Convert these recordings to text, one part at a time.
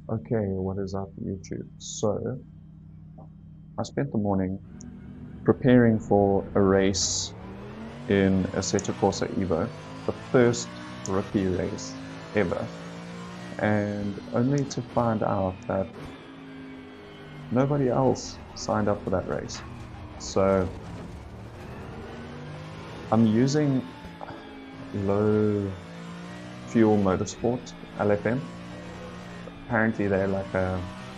Okay, what is up, YouTube? So, I spent the morning preparing for a race in Assetto Corsa Evo, the first rookie race ever, and only to find out that nobody else signed up for that race. So, I'm using Low Fuel Motorsport, LFM. Apparently, they're like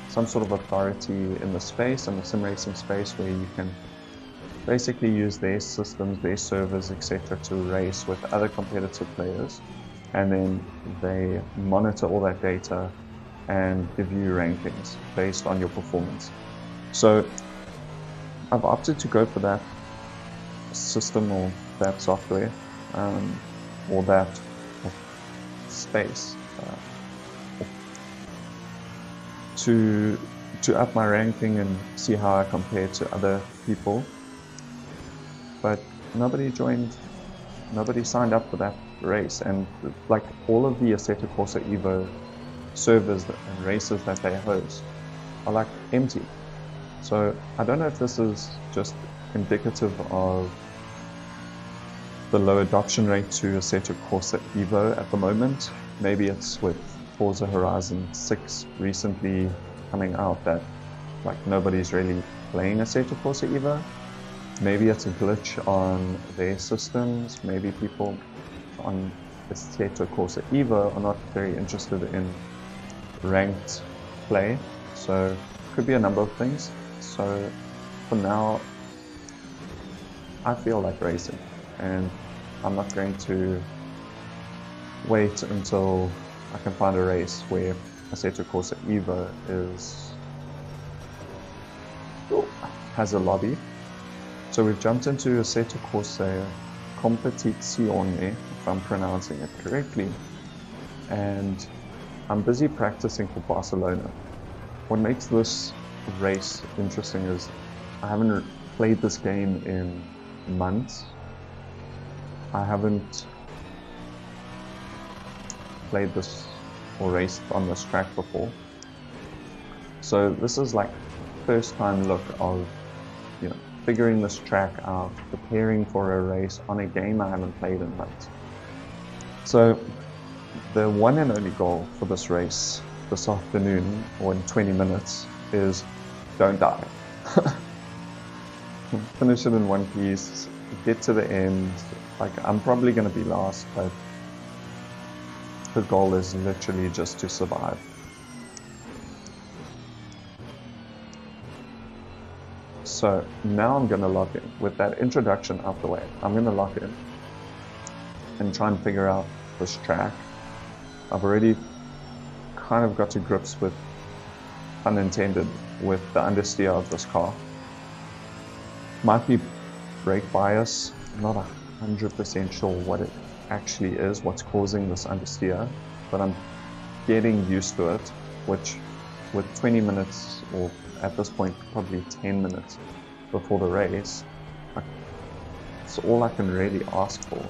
some sort of authority in the space, in the sim racing space, where you can basically use their systems, their servers, etc., to race with other competitive players, and then they monitor all that data and give you rankings based on your performance. So I've opted to go for that system or that software or that space to up my ranking and see how I compare to other people. But nobody signed up for that race, and like all of the Assetto Corsa Evo servers and races that they host are like empty. So I don't know if this is just indicative of the low adoption rate to Assetto Corsa Evo at the moment. Maybe it's with Forza Horizon 6 recently coming out that like nobody's really playing Assetto Corsa Evo. Maybe it's a glitch on their systems. Maybe people on Assetto Corsa Evo are not very interested in ranked play. So it could be a number of things. So for now, I feel like racing, and I'm not going to wait until I can find a race where Assetto Corsa Evo has a lobby. So we've jumped into Assetto Corsa Competizione, if I'm pronouncing it correctly, and I'm busy practicing for Barcelona. What makes this race interesting is I haven't played this game in months. I haven't played this or raced on this track before. So this is like first time look of, figuring this track out, preparing for a race on a game I haven't played in months. So the one and only goal for this race this afternoon, or in 20 minutes, is don't die. Finish it in one piece, get to the end. Like, I'm probably going to be last, but the goal is literally just to survive. So now I'm going to lock in. With that introduction out the way, I'm going to lock in and try and figure out this track. I've already kind of got to grips with, pun intended, with the understeer of this car. Might be brake bias. I'm not 100% sure what it actually is, what's causing this understeer, but I'm getting used to it, which with 20 minutes, or at this point probably 10 minutes before the race, it's all I can really ask for.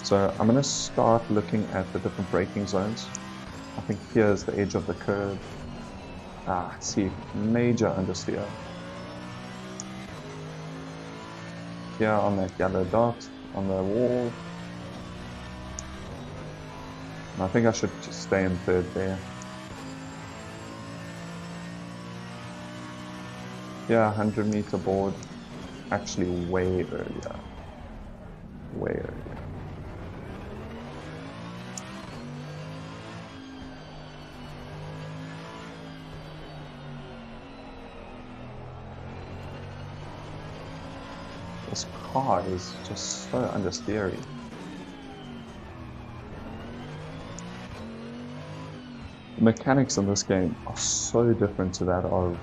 So I'm going to start looking at the different braking zones. I think here's the edge of the curve. See, major understeer. Here on that yellow dot on the wall. And I think I should just stay in third there. Yeah, 100-meter board, actually way earlier. Way earlier. This car is just so understeery. The mechanics in this game are so different to that of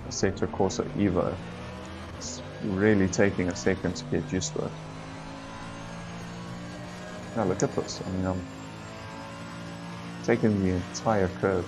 Assetto Corsa Evo. It's really taking a second to get used to it. Now look at this. I mean, I'm taking the entire curve.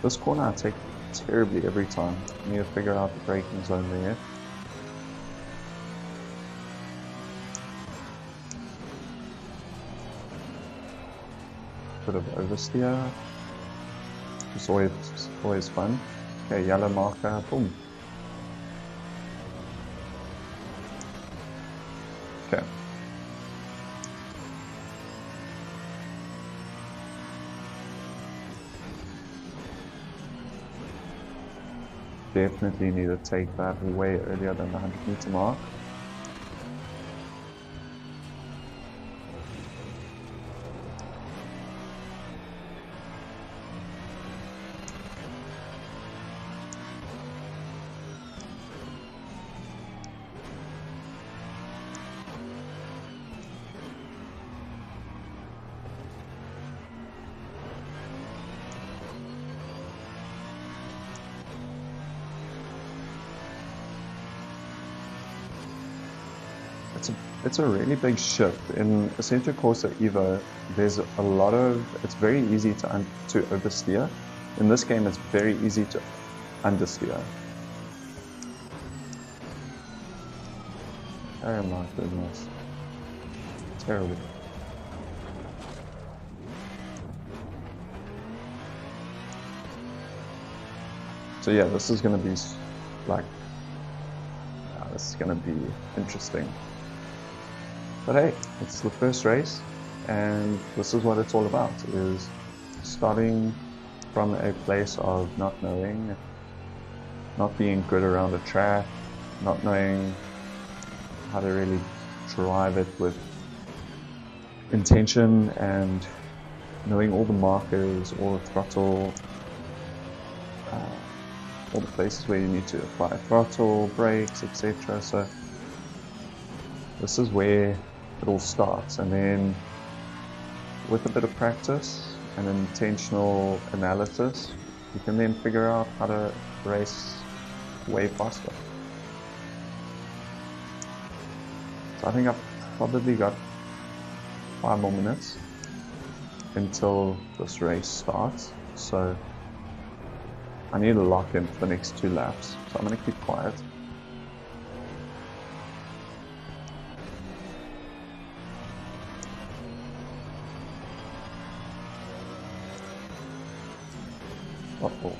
This corner I take terribly every time. I need to figure out the braking zone there. Bit of oversteer. It's always fun. Okay, yellow marker, boom. Okay. Definitely need to take that way earlier than the 100-meter mark. It's a really big shift. In Assetto Corsa Evo, there's a lot of, it's very easy to oversteer. In this game, it's very easy to understeer. Oh my goodness. Terrible. So yeah, this is going to be like, this is going to be interesting. But hey, it's the first race, and this is what it's all about, is starting from a place of not knowing, not being good around the track, not knowing how to really drive it with intention, and knowing all the markers, all the throttle, all the places where you need to apply throttle, brakes, etc. So this is where it all starts, and then with a bit of practice and intentional analysis, you can then figure out how to race way faster. So I think I've probably got 5 more minutes until this race starts, so I need to lock in for the next 2 laps, so I'm going to keep quiet. Uh-oh.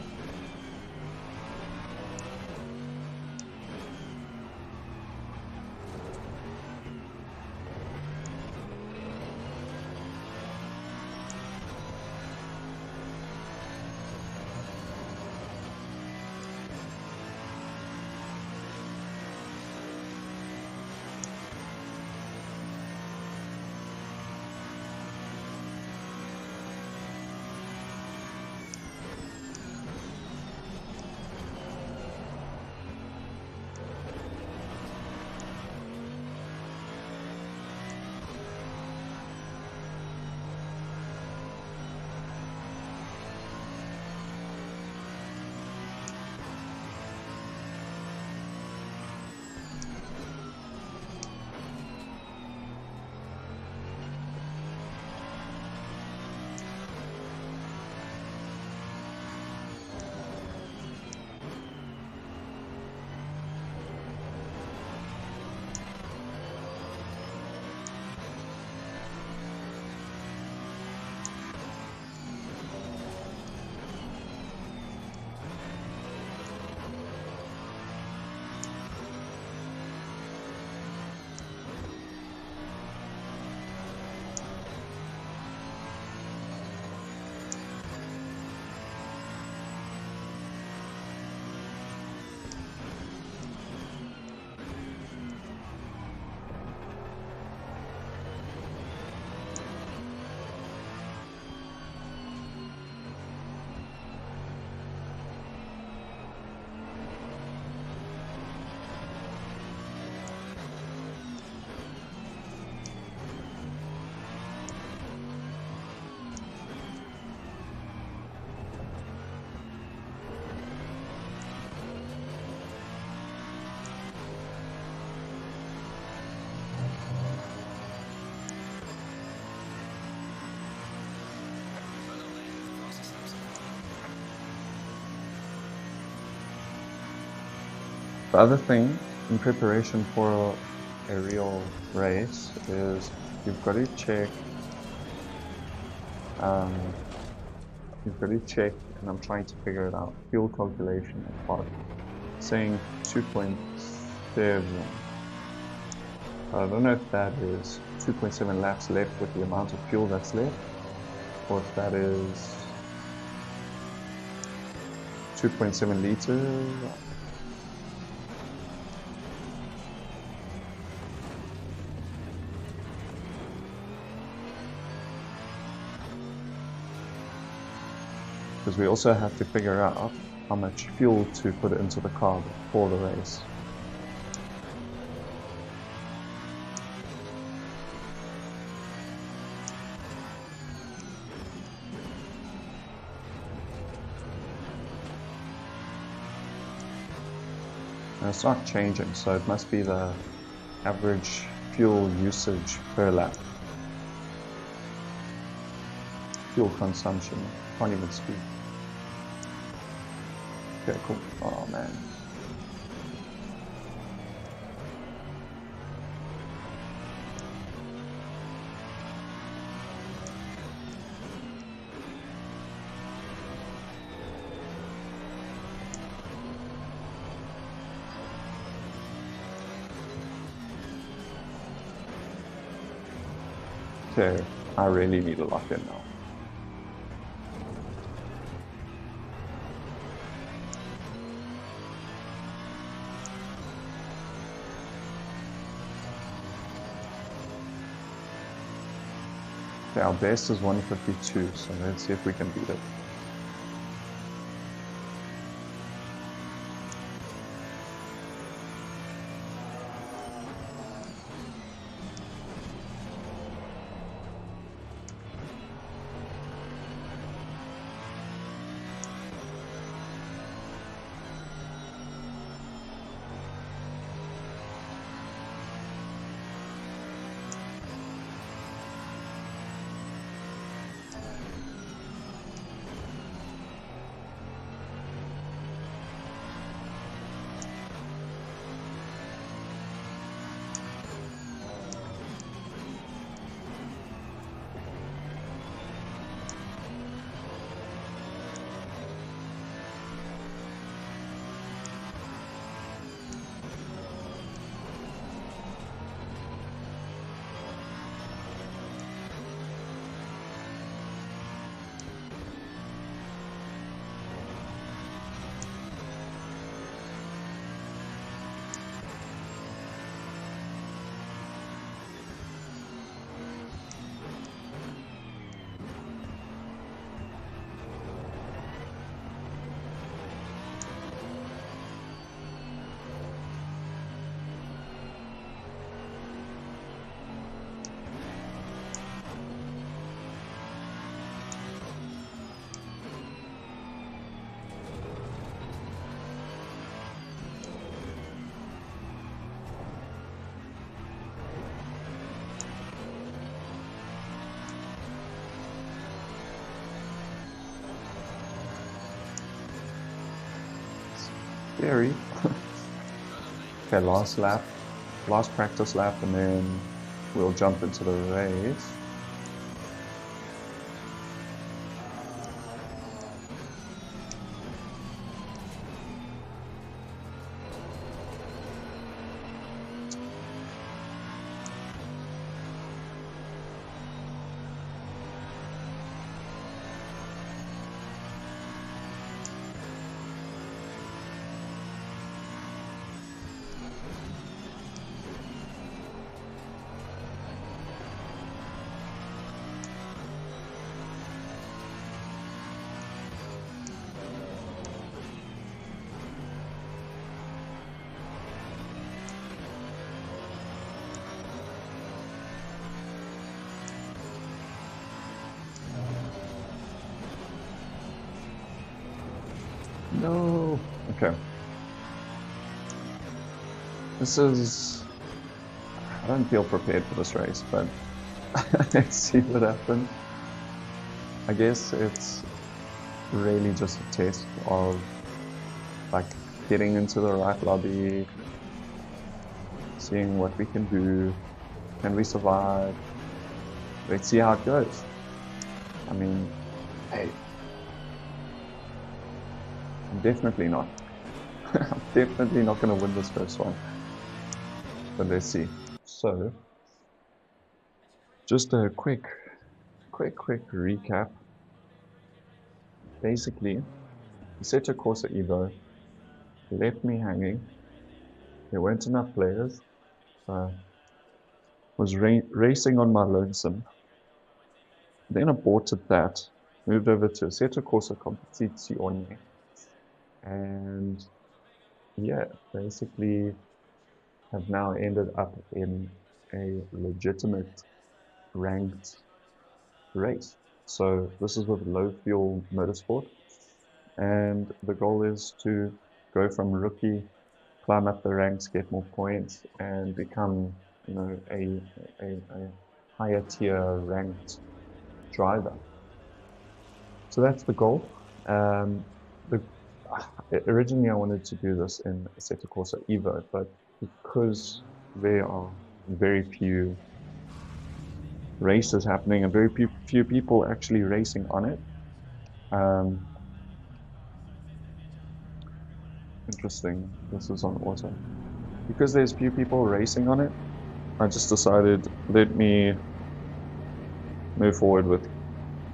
The other thing in preparation for a real race is you've got to check, and I'm trying to figure it out, fuel calculation at park, saying 2.7. I don't know if that is 2.7 laps left with the amount of fuel that's left, or if that is 2.7 liters. Because we also have to figure out how much fuel to put into the car for the race. And it's not changing, so it must be the average fuel usage per lap. Fuel consumption, can't even speak. Okay, cool. Oh man. Okay, I really need to lock in now. Okay, our best is 152, so let's see if we can beat it. Scary. Okay, last lap, last practice lap, and then we'll jump into the race. No. Okay. I don't feel prepared for this race, but let's see what happens. I guess it's really just a test of like getting into the right lobby, seeing what we can do. Can we survive? Let's see how it goes. I mean, hey, I'm definitely not. I'm definitely not going to win this first one. But let's see. So, just a quick recap. Basically, Assetto Corsa Evo left me hanging. There weren't enough players. So, was racing on my lonesome. Then aborted that, moved over to Assetto Corsa Competizione, and yeah, basically have now ended up in a legitimate ranked race. So this is with Low Fuel Motorsport, and the goal is to go from rookie, climb up the ranks, get more points, and become, you know, a higher tier ranked driver. So that's the goal. The, Originally, I wanted to do this in Assetto Corsa Evo, but because there are very few races happening and very few people actually racing on it, interesting, this is on auto. Because there's few people racing on it, I just decided let me move forward with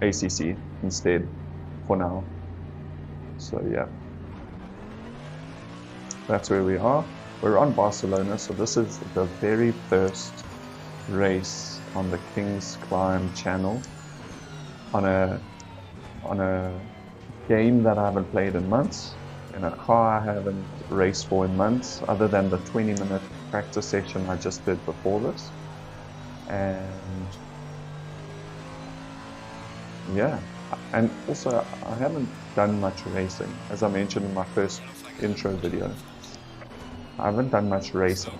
ACC instead for now. So yeah, that's where we are. We're on Barcelona, so this is the very first race on the King's Climb channel on a game that I haven't played in months, in a car I haven't raced for in months, other than the 20-minute practice session I just did before this. And yeah, and also I haven't done much racing, as I mentioned in my first intro video. I haven't done much racing,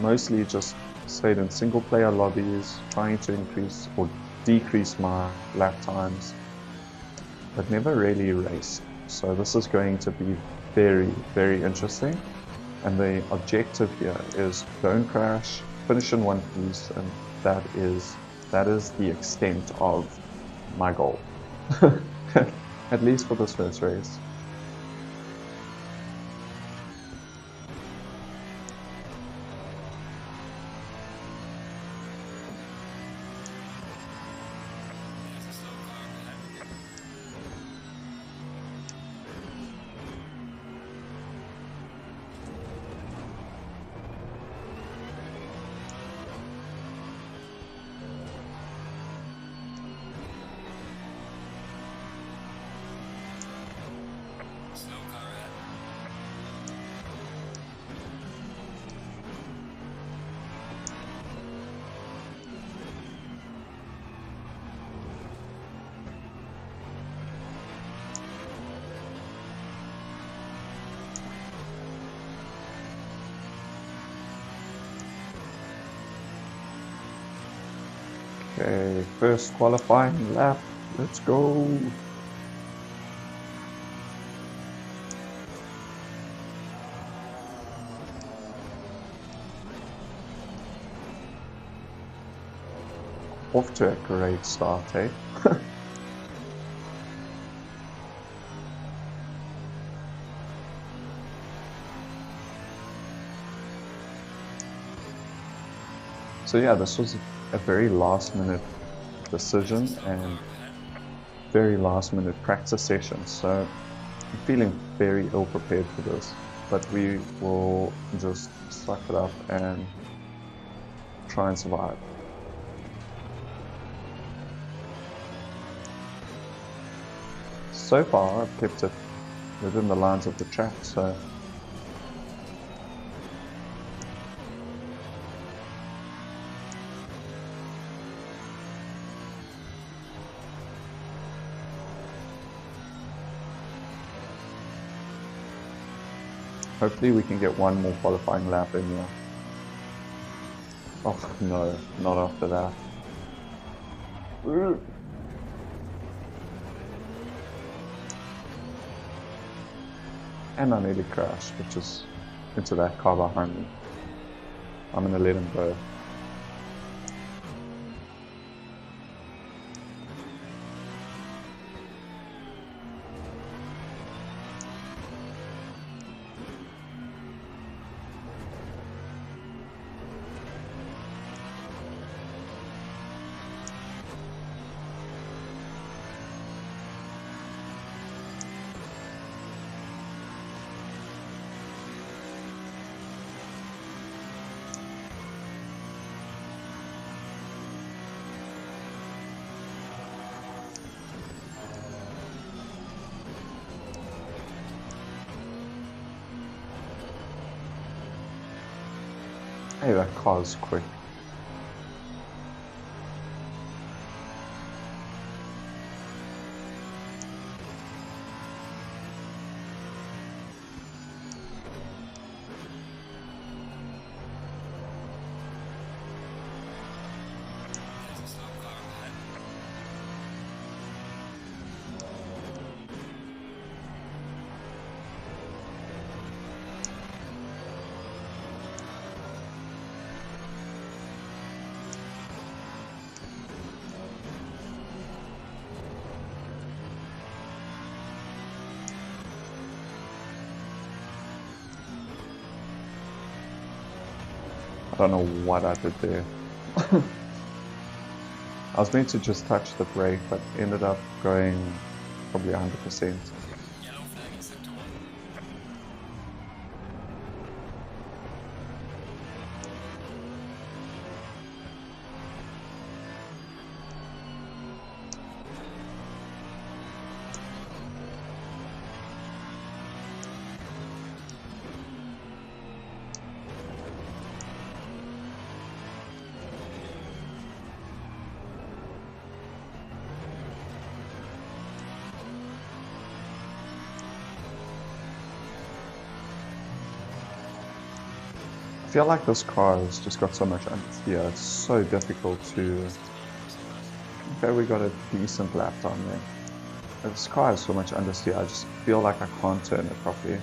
mostly just stayed in single player lobbies, trying to increase or decrease my lap times, but never really raced. So this is going to be very, very interesting. And the objective here is don't crash, finish in one piece, and that is the extent of my goal. At least for this first race. Okay, first qualifying lap, let's go. Off to a great start, eh? So yeah, this was a very last minute decision and very last minute practice session. So I'm feeling very ill prepared for this, but we will just suck it up and try and survive. So far, I've kept it within the lines of the track, so hopefully we can get one more qualifying lap in here. Oh no, not after that. And I nearly crashed, which is into that car behind me. I'm gonna let him go. Hey, that car's quick. I don't know what I did there. I was meant to just touch the brake, but ended up going probably 100%. I feel like this car has just got so much understeer. It's so difficult to... Okay, we got a decent lap time there. This car has so much understeer, I just feel like I can't turn it properly.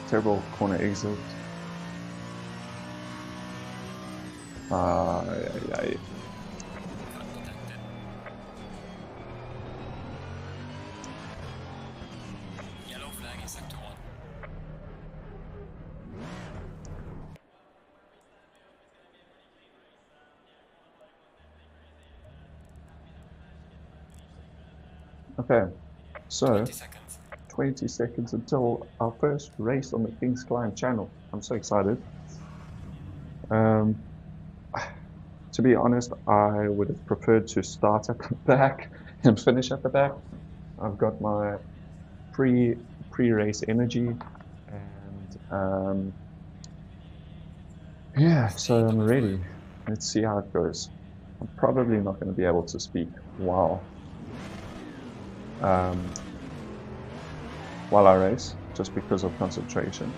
Terrible corner exit. Ay. Yellow flag in sector 1. Okay, so 20 seconds. 20 seconds until our first race on the King's Climb channel. I'm so excited. To be honest, I would have preferred to start at the back and finish at the back. I've got my pre-race energy, and yeah, so I'm ready. Let's see how it goes. I'm probably not going to be able to speak while I race, just because of concentration.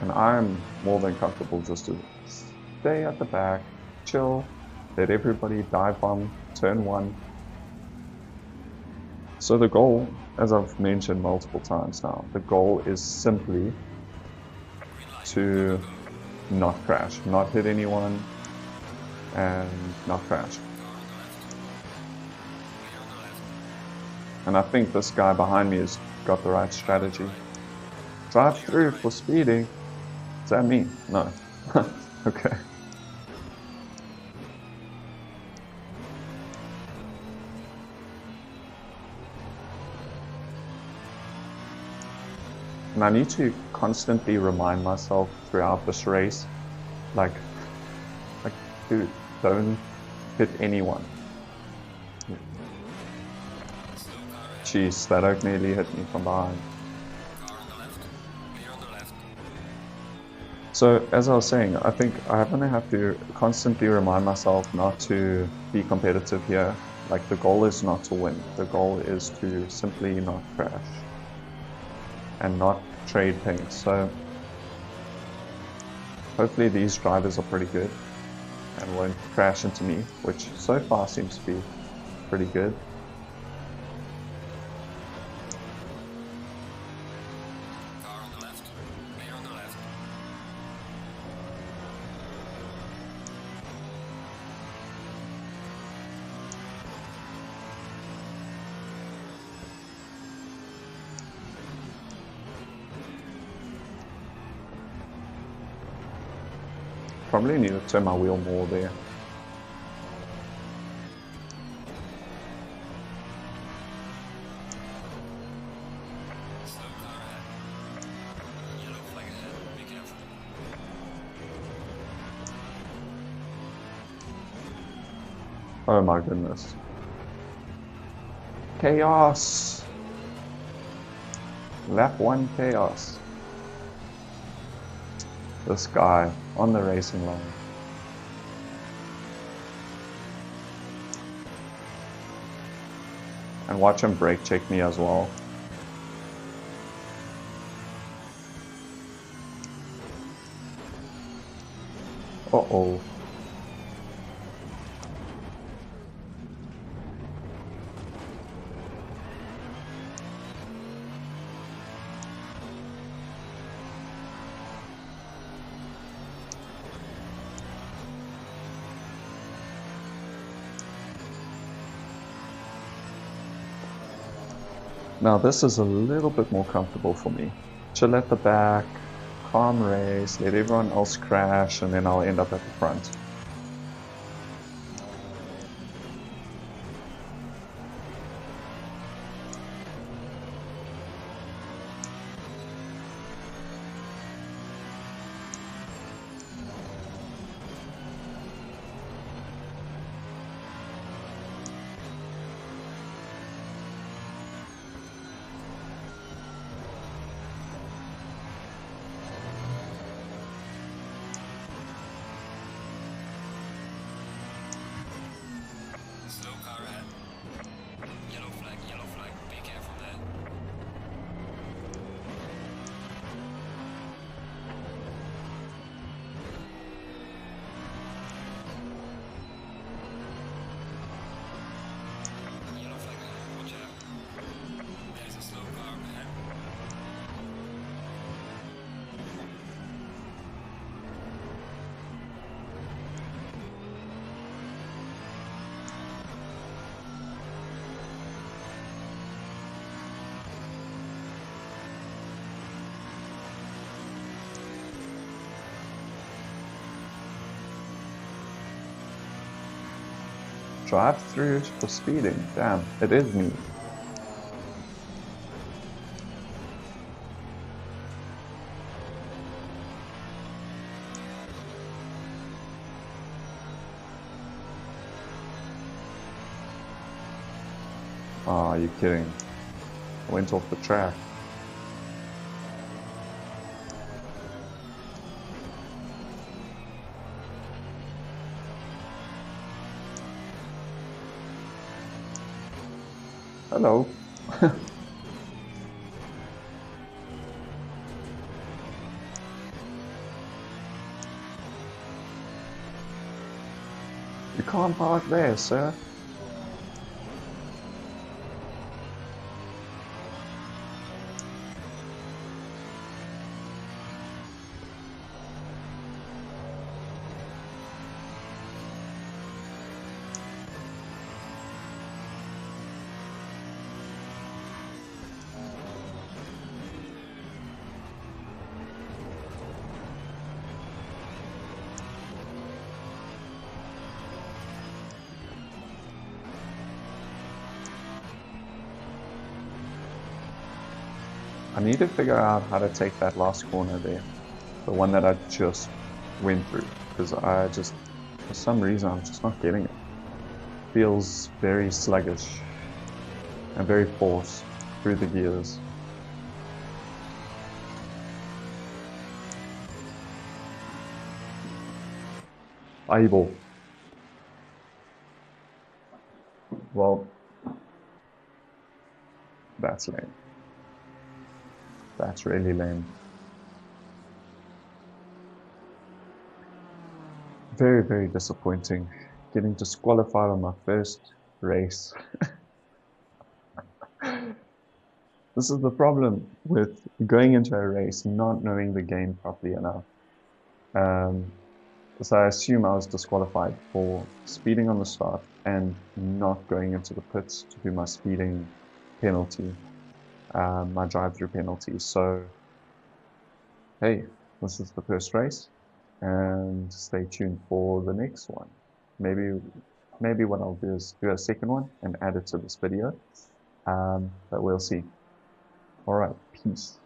And I'm more than comfortable just to stay at the back, chill, let everybody dive bomb turn 1. So the goal, as I've mentioned multiple times now, the goal is simply to not crash, not hit anyone, and not crash. And I think this guy behind me has got the right strategy. Drive through for speeding. Is that me? No. Okay. And I need to constantly remind myself throughout this race, like, dude, don't hit anyone. Jeez, that oak nearly hit me from behind. So, as I was saying, I think I'm going to have to constantly remind myself not to be competitive here. Like, the goal is not to win. The goal is to simply not crash and not trade paint. So, hopefully these drivers are pretty good and won't crash into me, which so far seems to be pretty good. Probably need to turn my wheel more there. Oh my goodness. Chaos! Lap 1 chaos. This guy on the racing line. And watch him brake check me as well. Uh-oh. Now this is a little bit more comfortable for me. Chill at the back, calm race, let everyone else crash, and then I'll end up at the front. Drive through for speeding. Damn, it is me. Oh, you're kidding. I went off the track. Hello. You can't park there, sir. I need to figure out how to take that last corner there. The one that I just went through. Because I just, for some reason, I'm just not getting it. Feels very sluggish and very forced through the gears. Eyeball. Well, that's lame. That's really lame. Very, very disappointing. Getting disqualified on my first race. This is the problem with going into a race not knowing the game properly enough. So I assume I was disqualified for speeding on the start and not going into the pits to do my speeding penalty, my drive-through penalty. So, hey, this is the first race, and stay tuned for the next one. Maybe what I'll do is do a second one and add it to this video, but we'll see. All right, peace.